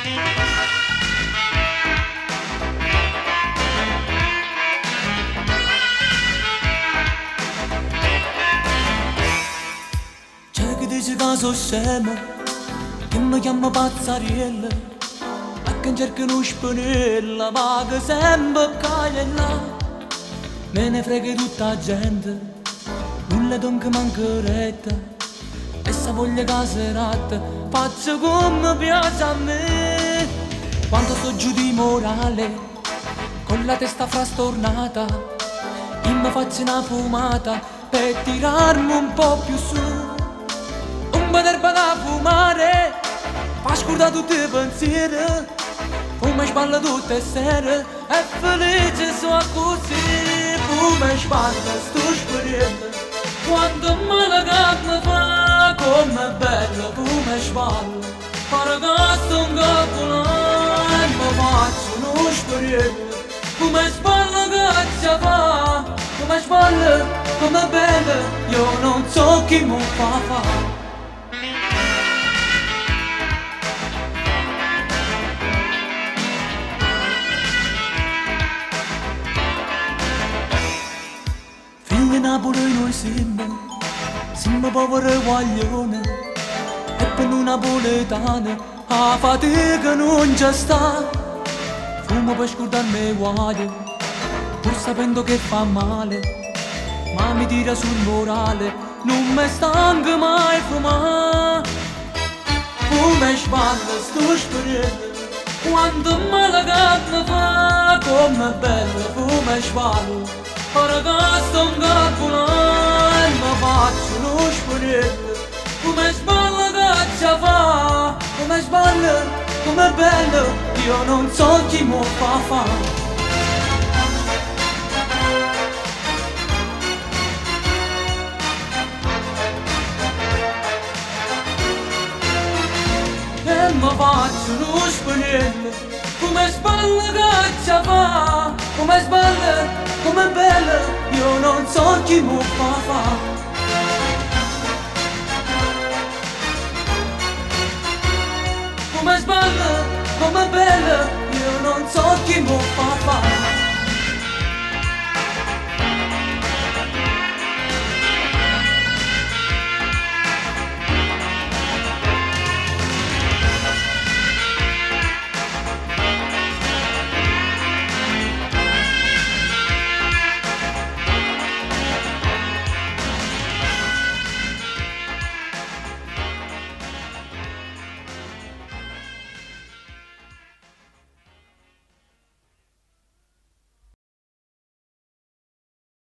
C'è chi dice che sono scemo, che mi chiama pazzariella, ma che cerca uno spinella, ma che sempre caglia là. Me ne frega tutta la gente, nulla donca manca retta, e se voglio che serata, faccio come piace a me. Quando sto giù di morale, con la testa frastornata, io mi faccio una fumata per tirarmi un po' più su. Un po' d'erba da fumare, fa scordare tutti i pensieri, fuma e sballa tutte le sere, e felice sono così. Fuma e sballa sto spirito, quanto male che mi fa, com'è bello fuma e sballa, pare che sto un capo e mi faccio uno spirito. Fuma e sballa che ci fa, fuma e sballa, com'è bello, io non so chi mi fa fare. Figli Napoli noi siamo poveri guaglioni, e per noi napoletani la fatica non c'è sta. Fumo per scordarmi i guai, pur sapendo che fa male, ma mi tira sul morale, non mi stanca mai fumare. Fuma e sballa sto spirito, quanto male che mi fa, com'è bello fuma e sballa, ora che sto un capo e mi faccio uno spirito. Fuma e sballa che ci fa, fuma e sballa, com'è bello, io non so chi mi fa fare. E mi faccio uno spinello, come sballa che ci fa, come sballa, come bella, io non so chi mi fa fa. Come sballa, come bella, io non so chi mi fa